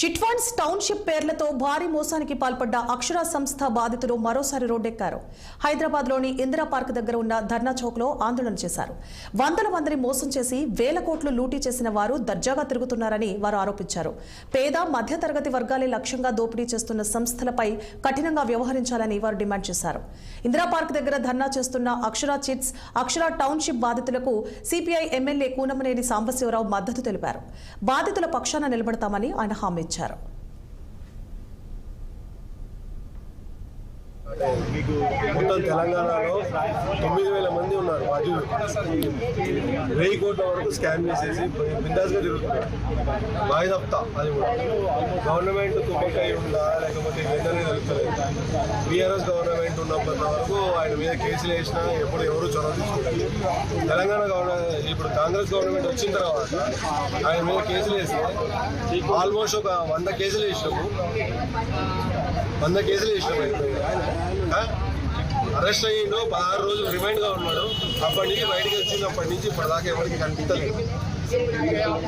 Chit funds township పేర్లతో భారీ మోసానికి పాల్పడ్డ అక్షర సంస్థ బాధితులు మరోసారి రోడ్డెక్కారు. హైదరాబాద్లోని ఇందిరా పార్క్ దగ్గర ఉన్న ధర్నా చౌక్లో ఆందోళన చేశారు. వందల మందిని మోసం చేసి వేల కోట్లు లూటీ చేసిన వారు దర్జాగా తిరుగుతున్నారని వారు ఆరోపించారు. పేద మధ్యతరగతి వర్గాలే లక్ష్యంగా దోపిడీ చేస్తున్న సంస్థలపై కఠినంగా వ్యవహరించాలని వారు డిమాండ్ చేశారు. ఇందిరా పార్క్ దగ్గర ధర్నా చేస్తున్న అక్షర చిట్స్, అక్షర టౌన్షిప్ బాధితులకు సిపిఐ ఎమ్మెల్యే కూనమనేని సాంబశివరావు మద్దతు తెలిపారు. బాధితుల పక్షాన నిలబడతామని ఆయన హామీ ఇచ్చారు. మీకు మొత్తం తెలంగాణలో 9,000 మంది ఉన్నారు. 1000 కోట్ల వరకు స్కామ్ చేసేసి బిందాస్గా తిరుగుతున్నారు. బాయిదప్తా అది కూడా గవర్నమెంట్ కుమ్మకాయ ఉందా లేకపోతే ఇద్దరిని తెలుస్తలేదు. బీఆర్ఎస్ గవర్నమెంట్ ఉన్నంత వరకు ఆయన మీద కేసులు వేసినా ఎప్పుడు ఎవరు చొరవ తీసుకోలేదు. తెలంగాణ గవర్నమెంట్ ఇప్పుడు కాంగ్రెస్ గవర్నమెంట్ వచ్చిన తర్వాత ఆయన మీద కేసులు వేస్తే ఆల్మోస్ట్ ఒక 100 కేసులు వేసినాము. 100 కేసులు వేసినాము. అరెస్ట్ అయ్యిండు, 16 రోజులు రిమైండ్గా ఉన్నాడు. అప్పటి నుంచి బయటికి వచ్చినప్పటి నుంచి ఇప్పటిదాకా ఎవరికి కనిపించలేదు.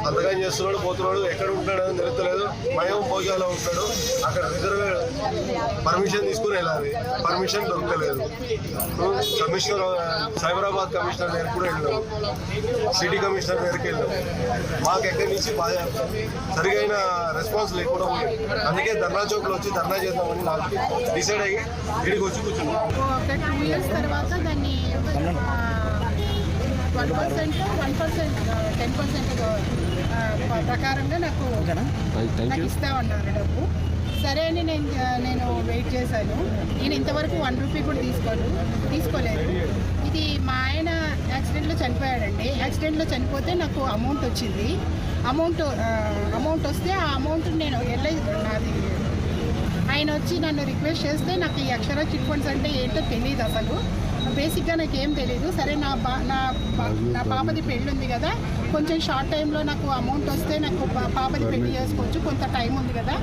అంతగా చేస్తున్నాడు, పోతున్నాడు, ఎక్కడ ఉంటున్నాడు అని తెలుస్తలేదు. మయం భోజాలో ఉంటాడు. అక్కడ రిజర్వ్ పర్మిషన్ తీసుకుని వెళ్ళాలి, పర్మిషన్ దొరకలేదు. కమిషనర్ సైబరాబాద్ కమిషనర్ దగ్గర కూడా వెళ్ళాం, సిటీ కమిషనర్ దగ్గరికి వెళ్ళాం. మాకు ఎక్కడి నుంచి సరిగైన రెస్పాన్స్ లేకుండా పోయింది. అందుకే ధర్నా చౌక్లో వచ్చి ధర్నా చేద్దామని నాకు డిసైడ్ అయ్యి ఇక్కడికి వచ్చి కూర్చున్నాం. 2 years తర్వాత దాన్ని 1%, 10% ప్రకారంగా నాకు ఇస్తామన్నారు డబ్బు. సరే అని నేను వెయిట్ చేశాను. నేను ఇంతవరకు 1 రూపీ కూడా తీసుకోలేదు. ఇది మా ఆయన యాక్సిడెంట్లో చనిపోయాడండి. యాక్సిడెంట్లో చనిపోతే నాకు అమౌంట్ వచ్చింది. అమౌంట్ వస్తే ఆ అమౌంట్ నేను నాది ఆయన వచ్చి నన్ను రిక్వెస్ట్ చేస్తే నాకు ఈ అక్షర చిట్ ఫండ్స్ అంటే ఏంటో తెలియదు. అసలు బేసిక్గా నాకు ఏం తెలియదు. సరే నా పాపది పెళ్ళి ఉంది కదా, కొంచెం షార్ట్ టైంలో నాకు అమౌంట్ వస్తే నాకు పాపది పెళ్లి చేసుకోవచ్చు, కొంత టైం ఉంది కదా.